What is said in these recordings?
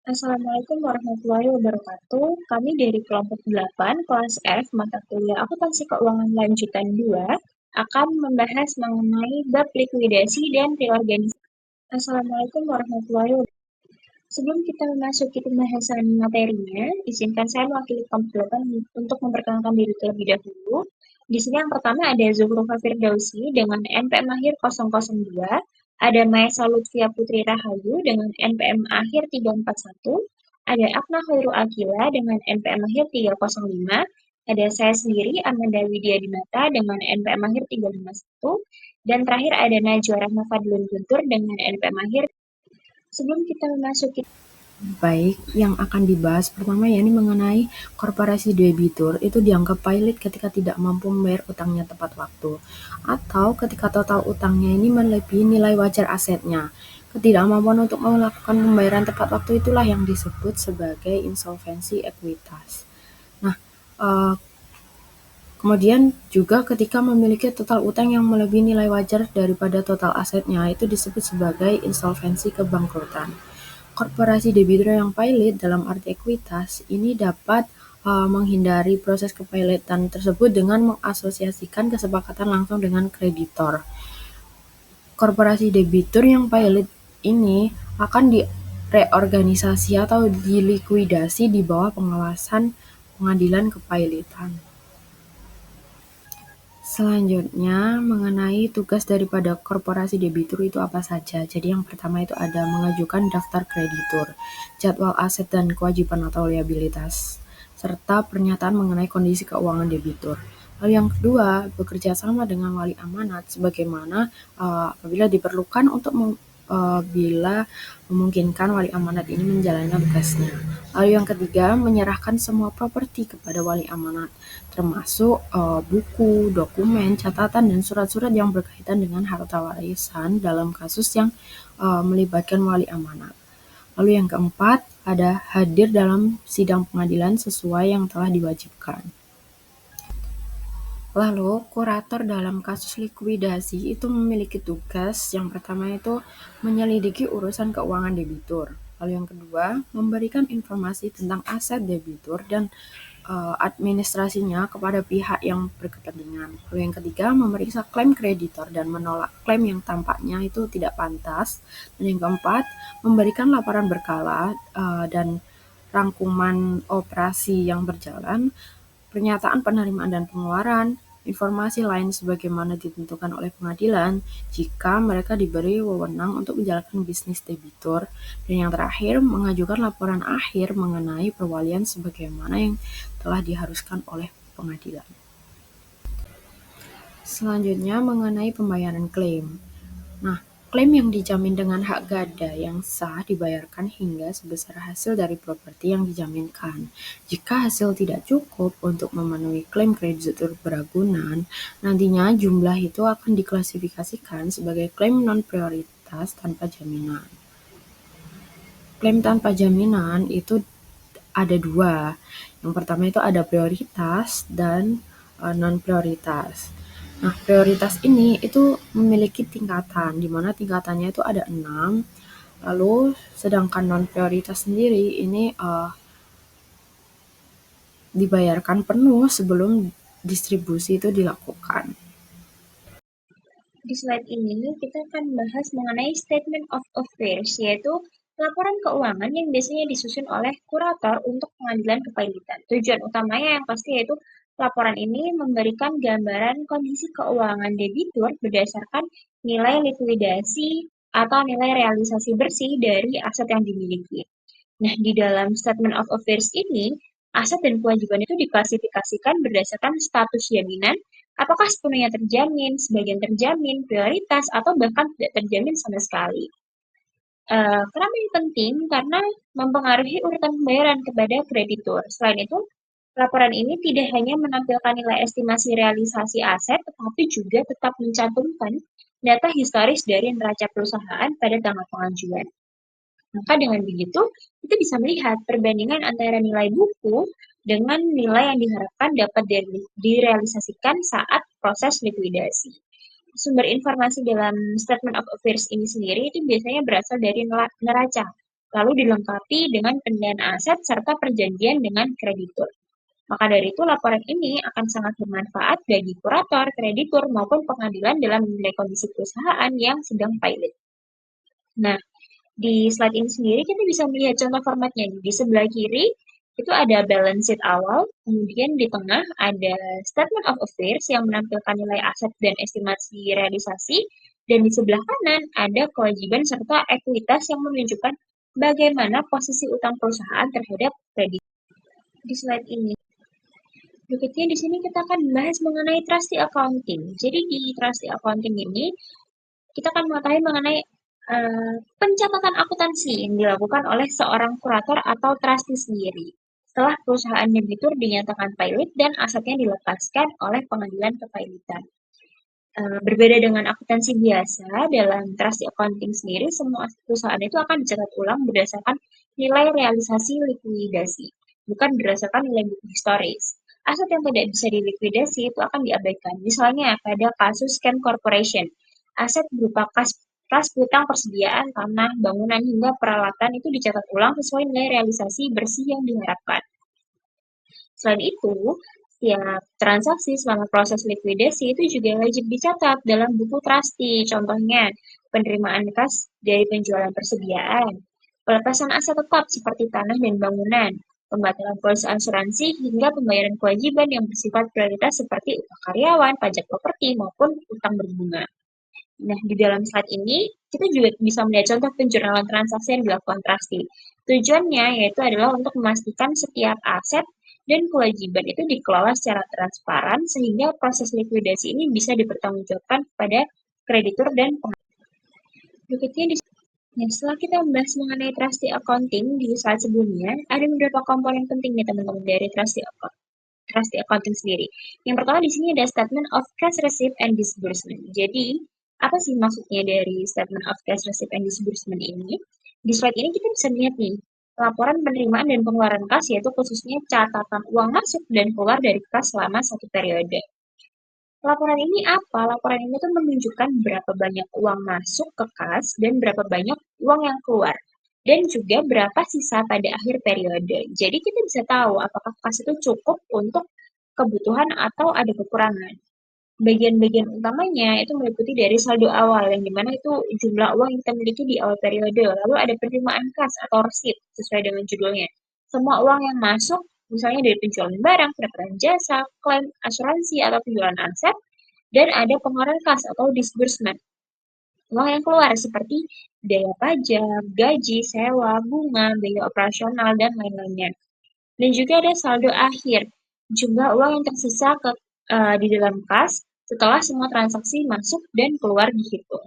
Assalamualaikum warahmatullahi wabarakatuh. Kami dari kelompok 8, kelas F, mata kuliah Akuntansi Keuangan Lanjutan 2, akan membahas mengenai bab likuidasi dan reorganisasi. Assalamualaikum warahmatullahi wabarakatuh. Sebelum kita memasuki pembahasan materinya, izinkan saya mewakili kelompok 8 untuk memperkenalkan diri terlebih dahulu. Di sini yang pertama ada Zuhrufa Firdausi dengan NPM akhir 002, ada Maesa Lutfia Putri Rahayu dengan NPM akhir 341, ada Akna Khairul Akila dengan NPM akhir 305, ada saya sendiri Amanda Widya Dinata dengan NPM akhir 351, dan terakhir ada Najwa Rahma Fadlun Guntur dengan NPM akhir. Sebelum kita memasuki. Baik, yang akan dibahas pertama yakni mengenai korporasi debitur itu dianggap pilot ketika tidak mampu membayar utangnya tepat waktu atau ketika total utangnya ini melebihi nilai wajar asetnya. Ketidakmampuan untuk melakukan pembayaran tepat waktu itulah yang disebut sebagai insolvensi ekuitas. Nah, eh, kemudian juga ketika memiliki total utang yang melebihi nilai wajar daripada total asetnya itu disebut sebagai insolvensi kebangkrutan. Korporasi debitur yang pilot dalam arti ekuitas ini dapat menghindari proses kepilotan tersebut dengan mengasosiasikan kesepakatan langsung dengan kreditor. Korporasi debitur yang pilot ini akan direorganisasi atau dilikuidasi di bawah pengawasan pengadilan kepilotan. Selanjutnya, mengenai tugas daripada korporasi debitur itu apa saja. Jadi yang pertama itu ada mengajukan daftar kreditur, jadwal aset dan kewajiban atau liabilitas, serta pernyataan mengenai kondisi keuangan debitur. Lalu yang kedua, bekerja sama dengan wali amanat sebagaimana apabila diperlukan untuk bila memungkinkan wali amanat ini menjalankan tugasnya. Lalu yang ketiga, menyerahkan semua properti kepada wali amanat, termasuk buku, dokumen, catatan, dan surat-surat yang berkaitan dengan harta warisan dalam kasus yang melibatkan wali amanat. Lalu yang keempat, ada hadir dalam sidang pengadilan sesuai yang telah diwajibkan. Lalu, kurator dalam kasus likuidasi itu memiliki tugas yang pertama itu menyelidiki urusan keuangan debitur. Lalu yang kedua, memberikan informasi tentang aset debitur dan administrasinya kepada pihak yang berkepentingan. Lalu yang ketiga, memeriksa klaim kreditor dan menolak klaim yang tampaknya itu tidak pantas. Dan yang keempat, memberikan laporan berkala dan rangkuman operasi yang berjalan, pernyataan penerimaan dan pengeluaran, informasi lain sebagaimana ditentukan oleh pengadilan jika mereka diberi wewenang untuk menjalankan bisnis debitur, dan yang terakhir mengajukan laporan akhir mengenai perwalian sebagaimana yang telah diharuskan oleh pengadilan. Selanjutnya mengenai pembayaran klaim. Nah, klaim yang dijamin dengan hak gada yang sah dibayarkan hingga sebesar hasil dari properti yang dijaminkan. Jika hasil tidak cukup untuk memenuhi klaim kreditur beragunan, nantinya jumlah itu akan diklasifikasikan sebagai klaim non-prioritas tanpa jaminan. Klaim tanpa jaminan itu ada dua. Yang pertama itu ada prioritas dan non-prioritas. Nah, prioritas ini itu memiliki tingkatan, di mana tingkatannya itu ada 6. Lalu, sedangkan non-prioritas sendiri ini dibayarkan penuh sebelum distribusi itu dilakukan. Di slide ini kita akan membahas mengenai Statement of Affairs, yaitu laporan keuangan yang biasanya disusun oleh kurator untuk pengadilan kepailitan. Tujuan utamanya yang pasti yaitu laporan ini memberikan gambaran kondisi keuangan debitur berdasarkan nilai likuidasi atau nilai realisasi bersih dari aset yang dimiliki. Nah, di dalam Statement of Affairs ini, aset dan kewajiban itu diklasifikasikan berdasarkan status jaminan, apakah sepenuhnya terjamin, sebagian terjamin, prioritas, atau bahkan tidak terjamin sama sekali. Kenapa ini penting? Karena mempengaruhi urutan pembayaran kepada kreditur. Selain itu, laporan ini tidak hanya menampilkan nilai estimasi realisasi aset, tetapi juga tetap mencantumkan data historis dari neraca perusahaan pada tanggal pengajuan. Maka dengan begitu, kita bisa melihat perbandingan antara nilai buku dengan nilai yang diharapkan dapat direalisasikan saat proses likuidasi. Sumber informasi dalam Statement of Affairs ini sendiri itu biasanya berasal dari neraca. lalu dilengkapi dengan penilaian aset serta perjanjian dengan kreditur. Maka dari itu, laporan ini akan sangat bermanfaat bagi kurator, kreditur, maupun pengadilan dalam menilai kondisi perusahaan yang sedang pilot. Nah, di slide ini sendiri kita bisa melihat contoh formatnya. Di sebelah kiri itu ada balance sheet awal, kemudian di tengah ada statement of affairs yang menampilkan nilai aset dan estimasi realisasi, dan di sebelah kanan ada kewajiban serta ekuitas yang menunjukkan bagaimana posisi utang perusahaan terhadap kredit. Di slide ini, berikutnya di sini kita akan membahas mengenai trustee accounting. Jadi di trustee accounting ini kita akan mengetahui mengenai pencatatan akuntansi yang dilakukan oleh seorang kurator atau trustee sendiri. Setelah perusahaan debitur dinyatakan pilot dan asetnya dilepaskan oleh pengadilan kepailitan. Berbeda dengan akuntansi biasa, dalam trustee accounting sendiri, semua aset perusahaan itu akan dicatat ulang berdasarkan nilai realisasi likuidasi, bukan berdasarkan nilai buku historis. Aset yang tidak bisa dilikuidasi itu akan diabaikan. Misalnya pada kasus Ken Corporation, aset berupa kas piutang persediaan tanah, bangunan, hingga peralatan itu dicatat ulang sesuai nilai realisasi bersih yang diharapkan. Selain itu, setiap transaksi selama proses likuidasi itu juga wajib dicatat dalam buku trustee. Contohnya, penerimaan kas dari penjualan persediaan, pelepasan aset tetap seperti tanah dan bangunan, pembatalan polis asuransi, hingga pembayaran kewajiban yang bersifat prioritas seperti upah karyawan, pajak properti, maupun utang berbunga. Nah, di dalam slide ini, kita juga bisa melihat contoh penjurnalan transaksi yang dilakukan trustee. Tujuannya yaitu adalah untuk memastikan setiap aset dan kewajiban itu dikelola secara transparan sehingga proses likuidasi ini bisa dipertanggungjawabkan kepada kreditur dan pengadil. Berikutnya nah, setelah kita membahas mengenai trustee accounting di slide sebelumnya, ada beberapa komponen penting nih teman-teman dari trustee accounting sendiri. Yang pertama di sini ada statement of cash receipt and disbursement. Jadi, apa sih maksudnya dari statement of cash receipt and disbursement ini? Di slide ini kita bisa melihat nih, laporan penerimaan dan pengeluaran kas, yaitu khususnya catatan uang masuk dan keluar dari kas selama satu periode. Laporan ini apa? Laporan ini tuh menunjukkan berapa banyak uang masuk ke kas dan berapa banyak uang yang keluar. Dan juga berapa sisa pada akhir periode. Jadi kita bisa tahu apakah kas itu cukup untuk kebutuhan atau ada kekurangan. Bagian-bagian utamanya itu meliputi dari saldo awal, yang dimana itu jumlah uang yang kita miliki di awal periode. Lalu ada penerimaan kas atau receipt, sesuai dengan judulnya. Semua uang yang masuk, misalnya dari penjualan barang, pendapatan jasa, klaim asuransi, atau penjualan aset, dan ada pengeluaran kas atau disbursement. Uang yang keluar seperti biaya pajak, gaji, sewa, bunga, biaya operasional, dan lain-lainnya. Dan juga ada saldo akhir, jumlah uang yang tersisa di dalam kas setelah semua transaksi masuk dan keluar dihitung.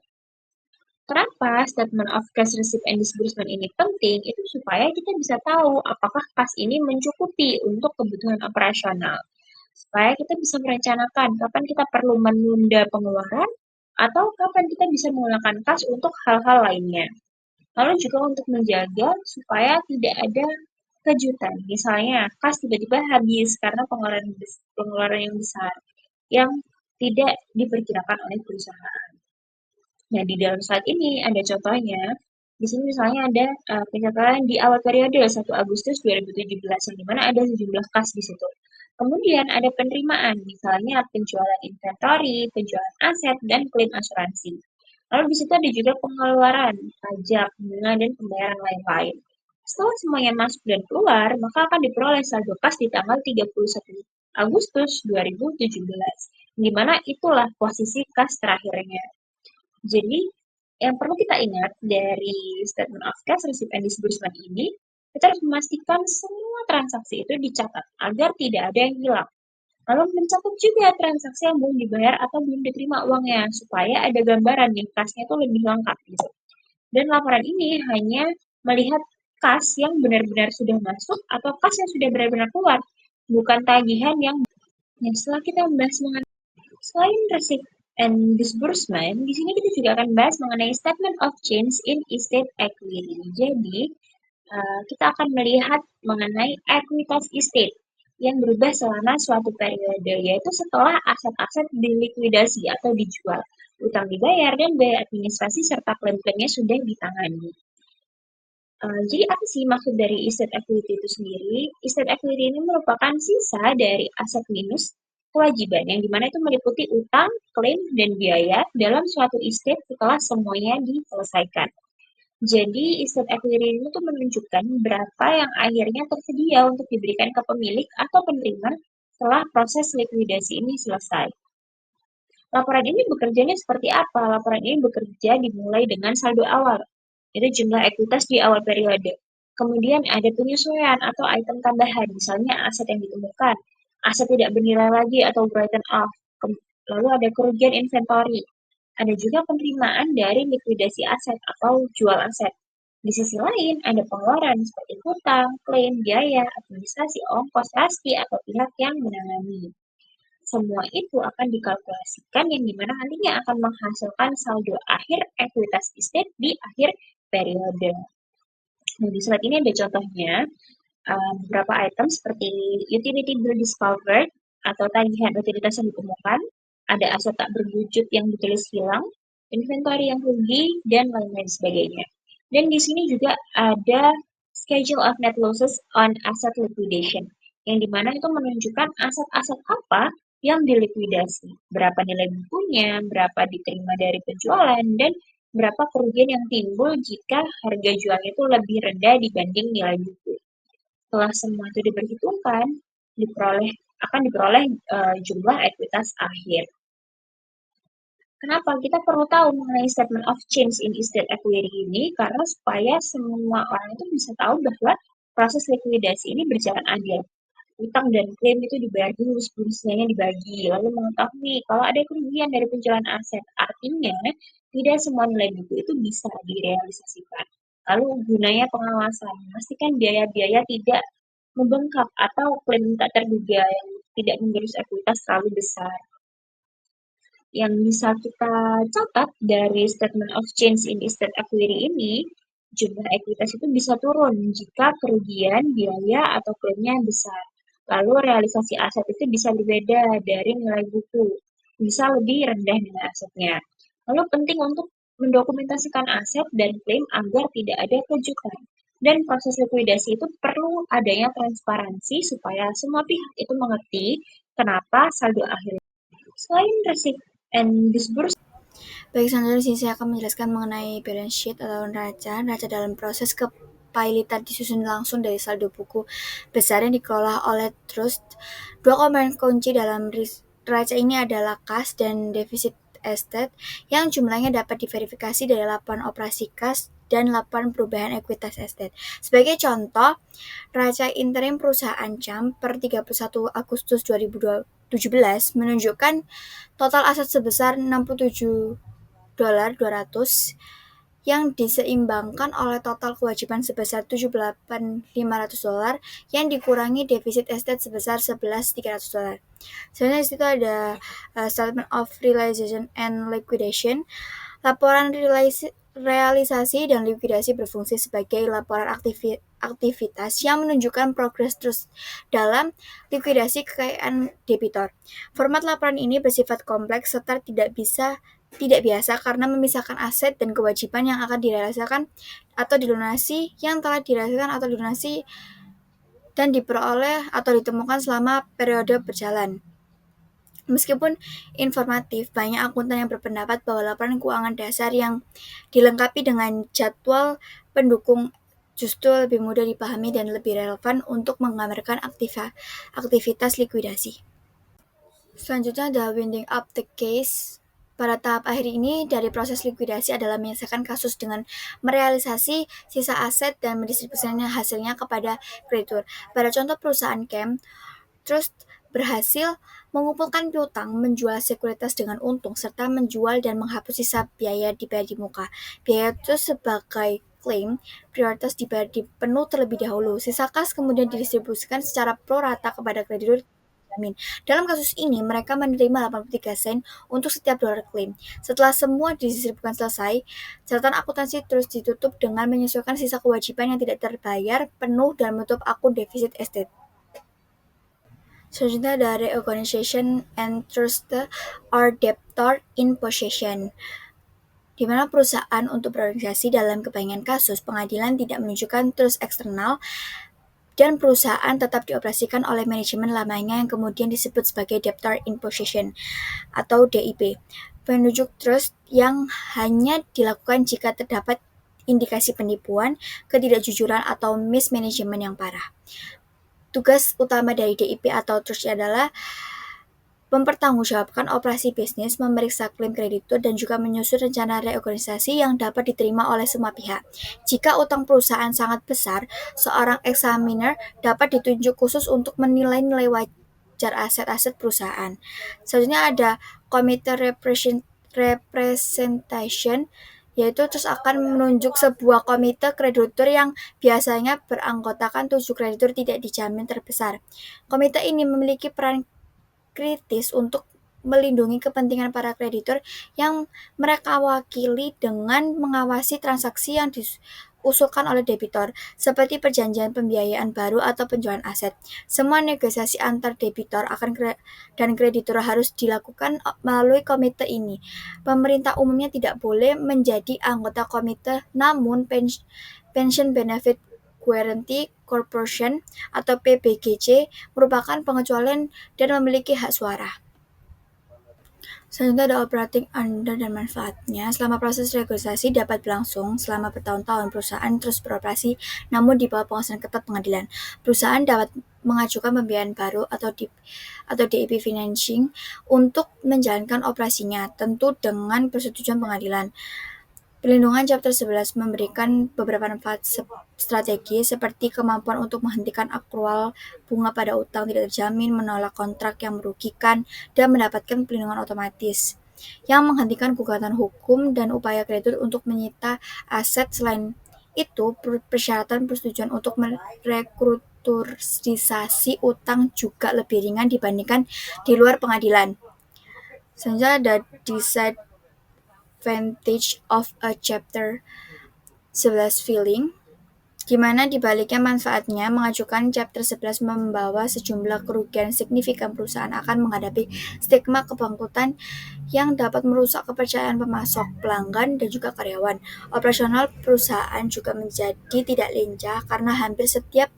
Kenapa statement of cash receipt and disbursement ini penting? Itu supaya kita bisa tahu apakah kas ini mencukupi untuk kebutuhan operasional. Supaya kita bisa merencanakan kapan kita perlu menunda pengeluaran atau kapan kita bisa menggunakan kas untuk hal-hal lainnya. Lalu juga untuk menjaga supaya tidak ada kejutan. Misalnya, kas tiba-tiba habis karena pengeluaran yang besar yang tidak diperkirakan oleh perusahaan. Nah, di dalam slide ini ada contohnya. Di sini misalnya ada pencatatan di awal periode 1 Agustus 2017 yang dimana ada sejumlah kas di situ. Kemudian ada penerimaan, misalnya penjualan inventory, penjualan aset, dan klaim asuransi. Lalu di situ ada juga pengeluaran, pajak, bunga, dan pembayaran lain-lain. Setelah semuanya masuk dan keluar, maka akan diperoleh saldo kas di tanggal 31 Agustus 2017, di mana itulah posisi kas terakhirnya. Jadi, yang perlu kita ingat dari statement of cash receipt and disbursement ini, kita harus memastikan semua transaksi itu dicatat agar tidak ada yang hilang. Lalu mencatat juga transaksi yang belum dibayar atau belum diterima uangnya, supaya ada gambaran nih kasnya itu lebih lengkap gitu. Dan laporan ini hanya melihat kas yang benar-benar sudah masuk atau kas yang sudah benar-benar keluar, bukan tagihan yang. Nah, setelah kita membahas mengenai selain receipt and disbursement, di sini kita juga akan bahas mengenai statement of change in estate equity. Jadi, kita akan melihat mengenai ekuitas estate yang berubah selama suatu periode, yaitu setelah aset-aset dilikuidasi atau dijual, utang dibayar, dan biaya administrasi serta klaim-klaimnya sudah ditangani. Jadi apa sih maksud dari estate equity itu sendiri? Estate equity ini merupakan sisa dari aset minus kewajiban yang dimana itu meliputi utang, klaim, dan biaya dalam suatu estate setelah semuanya diselesaikan. Jadi estate equity ini tuh menunjukkan berapa yang akhirnya tersedia untuk diberikan ke pemilik atau penerima setelah proses likuidasi ini selesai. Laporan ini bekerjanya seperti apa? Laporan ini bekerja dimulai dengan saldo awal, itu jumlah ekuitas di awal periode. Kemudian ada penyesuaian atau item tambahan, misalnya aset yang ditemukan, aset tidak bernilai lagi atau written off. Lalu ada kerugian inventory. Ada juga penerimaan dari likuidasi aset atau jual aset. Di sisi lain, ada pengeluaran seperti hutang, klaim, biaya, administrasi, ongkos, rasti, atau pihak yang menangani. Semua itu akan dikalkulasikan yang dimana nantinya akan menghasilkan saldo akhir ekuitas estate di akhir periode. Nah, di slide ini ada contohnya beberapa item seperti utility bill discovered atau tagihan utilitas yang ditemukan, ada aset tak berwujud yang ditulis hilang, inventory yang rugi, dan lain-lain sebagainya. Dan di sini juga ada schedule of net losses on asset liquidation, yang dimana itu menunjukkan aset-aset apa yang dilikuidasi, berapa nilai bukunya, berapa diterima dari penjualan, dan berapa kerugian yang timbul jika harga jualnya itu lebih rendah dibanding nilai buku. Setelah semua itu diperhitungkan, akan diperoleh jumlah ekuitas akhir. Kenapa? Kita perlu tahu mengenai statement of change in estate equity ini karena supaya semua orang itu bisa tahu bahwa proses likuidasi ini berjalan adil. Utang dan klaim itu dibayar dulu sebelum sisanya dibagi. Lalu mengetahui kalau ada kerugian dari penjualan aset. Artinya, tidak semua nilai buku itu bisa direalisasikan. Lalu gunanya pengawasan. Memastikan biaya-biaya tidak membengkak atau klaim tak terduga yang tidak menggerus ekuitas terlalu besar. Yang bisa kita catat dari statement of change in estate equity ini, jumlah ekuitas itu bisa turun jika kerugian, biaya, atau klaimnya besar. Lalu realisasi aset itu bisa berbeda dari nilai buku, bisa lebih rendah nilai asetnya. Lalu penting untuk mendokumentasikan aset dan klaim agar tidak ada kejutan. Dan proses likuidasi itu perlu adanya transparansi supaya semua pihak itu mengerti kenapa saldo akhir. Selain receipt and disbursement. Baik, selanjutnya di sini saya akan menjelaskan mengenai balance sheet atau neraca. Neraca dalam proses kepailitan disusun langsung dari saldo buku besar yang dikelola oleh trust. Dua komponen kunci dalam neraca ini adalah kas dan defisit estate yang jumlahnya dapat diverifikasi dari laporan operasi kas dan laporan perubahan ekuitas estate. Sebagai contoh, neraca interim perusahaan CAM per 31 Agustus 2017 menunjukkan total aset sebesar 67.200 yang diseimbangkan oleh total kewajiban sebesar 78.500 yang dikurangi defisit estate sebesar 11.300. Sebenarnya di situ ada statement of realization and liquidation. Laporan realisasi dan likuidasi berfungsi sebagai laporan aktivitas yang menunjukkan progres terus dalam likuidasi kekayaan debitor. Format laporan ini bersifat kompleks serta tidak biasa karena memisahkan aset dan kewajiban yang akan direalisasikan atau dilunasi, yang telah direalisasikan atau dilunasi dan diperoleh atau ditemukan selama periode berjalan. Meskipun informatif, banyak akuntan yang berpendapat bahwa laporan keuangan dasar yang dilengkapi dengan jadwal pendukung justru lebih mudah dipahami dan lebih relevan untuk menggambarkan aktivitas likuidasi. Selanjutnya adalah winding up the case. Pada tahap akhir ini dari proses likuidasi adalah menyelesaikan kasus dengan merealisasi sisa aset dan mendistribusikannya hasilnya kepada kreditur. Pada contoh perusahaan CAM, Trust berhasil mengumpulkan piutang, menjual sekuritas dengan untung, serta menjual dan menghapus sisa biaya dibayar di muka. Biaya itu sebagai klaim prioritas dibayar di penuh terlebih dahulu. Sisa kas kemudian didistribusikan secara pro rata kepada kreditur. Dalam kasus ini, mereka menerima 83 sen untuk setiap dolar klaim. Setelah semua didistribusikan selesai, catatan akuntansi terus ditutup dengan menyesuaikan sisa kewajiban yang tidak terbayar penuh dan menutup akun defisit estate. Selanjutnya ada reorganization and trust or debtor in possession. di mana perusahaan untuk berorganisasi dalam kebanyakan kasus pengadilan tidak menunjukkan trust eksternal dan perusahaan tetap dioperasikan oleh manajemen lamanya yang kemudian disebut sebagai debtor in possession atau DIP. Penunjuk trust yang hanya dilakukan jika terdapat indikasi penipuan, ketidakjujuran, atau mismanagement yang parah. Tugas utama dari DIP atau trust adalah mempertanggungjawabkan operasi bisnis, memeriksa klaim kreditur, dan juga menyusun rencana reorganisasi yang dapat diterima oleh semua pihak. Jika utang perusahaan sangat besar, seorang examiner dapat ditunjuk khusus untuk menilai nilai wajar aset-aset perusahaan. Selanjutnya ada komite representation, yaitu terus akan menunjuk sebuah komite kreditur yang biasanya beranggotakan 7 kreditur tidak dijamin terbesar. Komite ini memiliki peran kritis untuk melindungi kepentingan para kreditur yang mereka wakili dengan mengawasi transaksi yang diusulkan oleh debitor, seperti perjanjian pembiayaan baru atau penjualan aset. Semua negosiasi antar debitor dan kreditur harus dilakukan melalui komite ini. Pemerintah umumnya tidak boleh menjadi anggota komite, namun Pension Benefit Guarantee Corporation atau PBGC merupakan pengecualian dan memiliki hak suara. Selanjutnya ada operating under dan manfaatnya. Selama proses reorganisasi dapat berlangsung selama bertahun-tahun, perusahaan terus beroperasi namun di bawah pengawasan ketat pengadilan. Perusahaan dapat mengajukan pembiayaan baru atau DIP financing untuk menjalankan operasinya, tentu dengan persetujuan pengadilan. Perlindungan Chapter 11 memberikan beberapa manfaat strategi seperti kemampuan untuk menghentikan akrual bunga pada utang tidak terjamin, menolak kontrak yang merugikan, dan mendapatkan perlindungan otomatis yang menghentikan gugatan hukum dan upaya kreditur untuk menyita aset. Selain itu, persyaratan persetujuan untuk merestrukturisasi utang juga lebih ringan dibandingkan di luar pengadilan. Selanjutnya ada disadvantage of a Chapter 11 filing, di mana dibaliknya manfaatnya mengajukan Chapter 11 membawa sejumlah kerugian signifikan. Perusahaan akan menghadapi stigma kebangkrutan yang dapat merusak kepercayaan pemasok, pelanggan, dan juga karyawan. Operasional perusahaan juga menjadi tidak lincah karena hampir setiap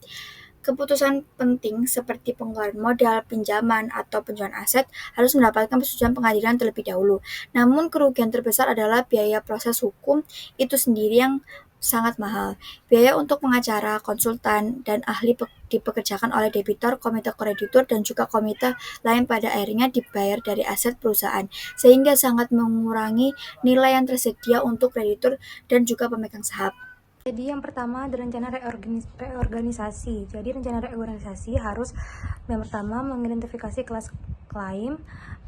keputusan penting seperti pengeluaran modal, pinjaman, atau penjualan aset harus mendapatkan persetujuan pengadilan terlebih dahulu. Namun kerugian terbesar adalah biaya proses hukum itu sendiri yang sangat mahal. Biaya untuk pengacara, konsultan, dan ahli dipekerjakan oleh debitor, komite kreditur, dan juga komite lain pada akhirnya dibayar dari aset perusahaan, sehingga sangat mengurangi nilai yang tersedia untuk kreditur dan juga pemegang saham. Jadi yang pertama ada rencana reorganisasi. Jadi rencana reorganisasi harus yang pertama mengidentifikasi kelas klaim,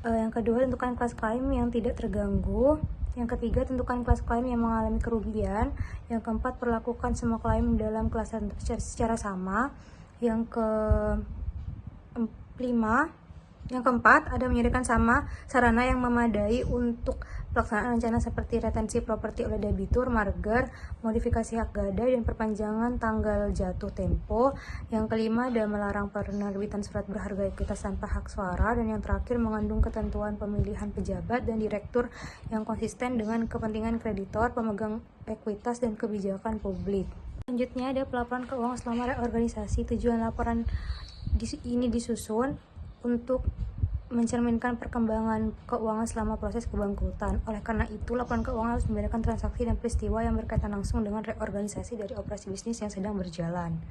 yang kedua tentukan kelas klaim yang tidak terganggu, yang ketiga tentukan kelas klaim yang mengalami kerugian, yang keempat perlakukan semua klaim dalam kelas secara sama, yang keempat ada menyediakan sarana yang memadai untuk pelaksanaan rencana seperti retensi properti oleh debitur, marger, modifikasi hak gadai, dan perpanjangan tanggal jatuh tempo. Yang kelima ada melarang penerbitan surat berharga ekuitas tanpa hak suara, dan yang terakhir mengandung ketentuan pemilihan pejabat dan direktur yang konsisten dengan kepentingan kreditor, pemegang ekuitas, dan kebijakan publik. Selanjutnya ada pelaporan keuangan selama reorganisasi. Tujuan laporan ini disusun untuk mencerminkan perkembangan keuangan selama proses kebangkrutan. Oleh karena itu, laporan keuangan harus membedakan transaksi dan peristiwa yang berkaitan langsung dengan reorganisasi dari operasi bisnis yang sedang berjalan.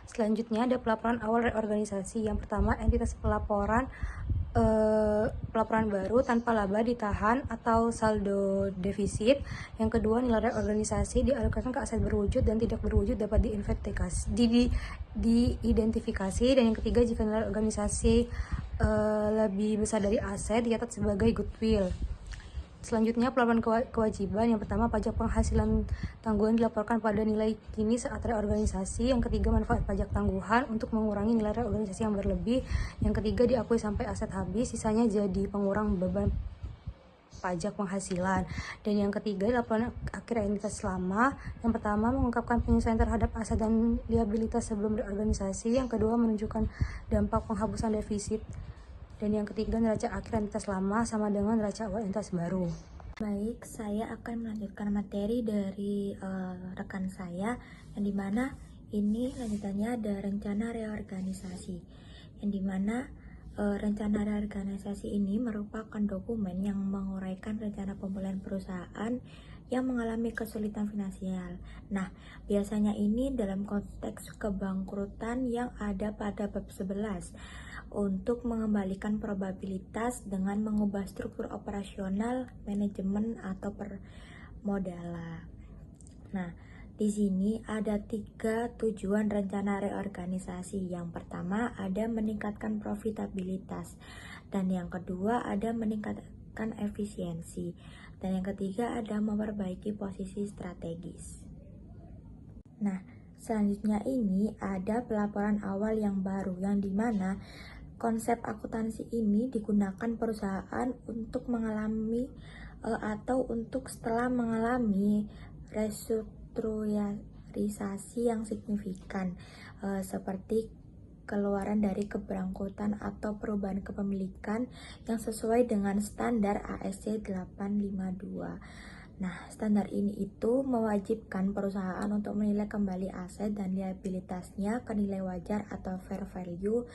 Selanjutnya ada pelaporan awal reorganisasi. Yang pertama, entitas pelaporan baru tanpa laba ditahan atau saldo defisit. Yang kedua, nilai reorganisasi dialokasikan ke aset berwujud dan tidak berwujud dapat diidentifikasi. Dan yang ketiga, jika nilai organisasi lebih besar dari aset dicatat sebagai goodwill. Selanjutnya pelaporan kewajiban. Yang pertama, pajak penghasilan tanggungan dilaporkan pada nilai kini saat reorganisasi. Yang ketiga, manfaat pajak tangguhan untuk mengurangi nilai reorganisasi yang berlebih. Yang ketiga, diakui sampai aset habis, sisanya jadi pengurang beban pajak penghasilan. Dan yang ketiga, laporan akhir entitas lama. Yang pertama, mengungkapkan penyesuaian terhadap aset dan liabilitas sebelum reorganisasi. Yang kedua, menunjukkan dampak penghapusan defisit. Dan yang ketiga, neraca akhir entitas lama sama dengan neraca awal entitas baru. Baik, saya akan melanjutkan materi dari rekan saya, yang dimana ini lanjutannya ada rencana reorganisasi, yang dimana rencana reorganisasi ini merupakan dokumen yang menguraikan rencana pemulihan perusahaan yang mengalami kesulitan finansial. Nah, biasanya ini dalam konteks kebangkrutan yang ada pada bab 11 untuk mengembalikan probabilitas dengan mengubah struktur operasional, manajemen, atau permodalan. Nah, di sini ada 3 tujuan rencana reorganisasi. Yang pertama ada meningkatkan profitabilitas, dan yang kedua ada meningkatkan efisiensi, dan yang ketiga ada memperbaiki posisi strategis. Nah, selanjutnya ini ada pelaporan awal yang baru, yang dimana konsep akuntansi ini digunakan perusahaan untuk mengalami atau untuk setelah mengalami restrukturisasi yang signifikan, seperti keluaran dari keberangkutan atau perubahan kepemilikan yang sesuai dengan standar ASC 852. Nah, standar ini itu mewajibkan perusahaan untuk menilai kembali aset dan liabilitasnya ke nilai wajar atau fair value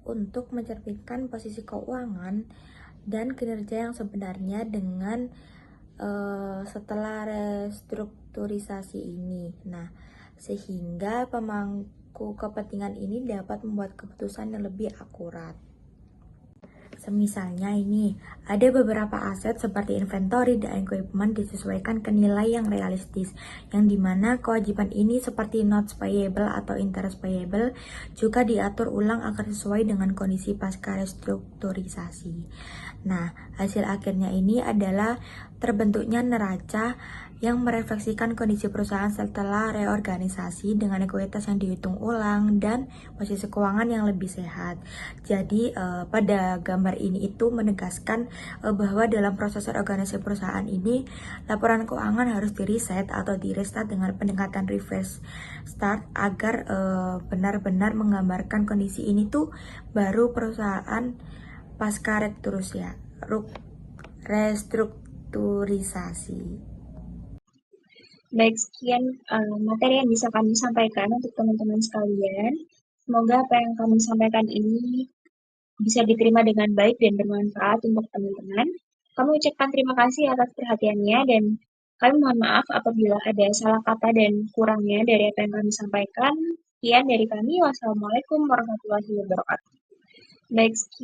untuk mencerminkan posisi keuangan dan kinerja yang sebenarnya dengan setelah restrukturisasi ini. Nah, sehingga pemangku kepentingan ini dapat membuat keputusan yang lebih akurat. Semisalnya ini, ada beberapa aset seperti inventory dan equipment disesuaikan ke nilai yang realistis, yang dimana kewajiban ini seperti notes payable atau interest payable juga diatur ulang agar sesuai dengan kondisi pasca restrukturisasi. Nah, hasil akhirnya ini adalah terbentuknya neraca yang merefleksikan kondisi perusahaan setelah reorganisasi dengan ekuitas yang dihitung ulang dan posisi keuangan yang lebih sehat. Jadi pada gambar ini itu menegaskan bahwa dalam proses organisasi perusahaan ini laporan keuangan harus diriset atau direstart dengan pendekatan reverse start agar benar-benar menggambarkan kondisi ini tuh baru perusahaan pasca restrukturisasi. Baik, sekian materi yang bisa kami sampaikan untuk teman-teman sekalian. Semoga apa yang kami sampaikan ini bisa diterima dengan baik dan bermanfaat untuk teman-teman. Kami ucapkan terima kasih atas perhatiannya dan kami mohon maaf apabila ada salah kata dan kurangnya dari apa yang kami sampaikan. Sekian dari kami. Wassalamualaikum warahmatullahi wabarakatuh. Baik, sekian.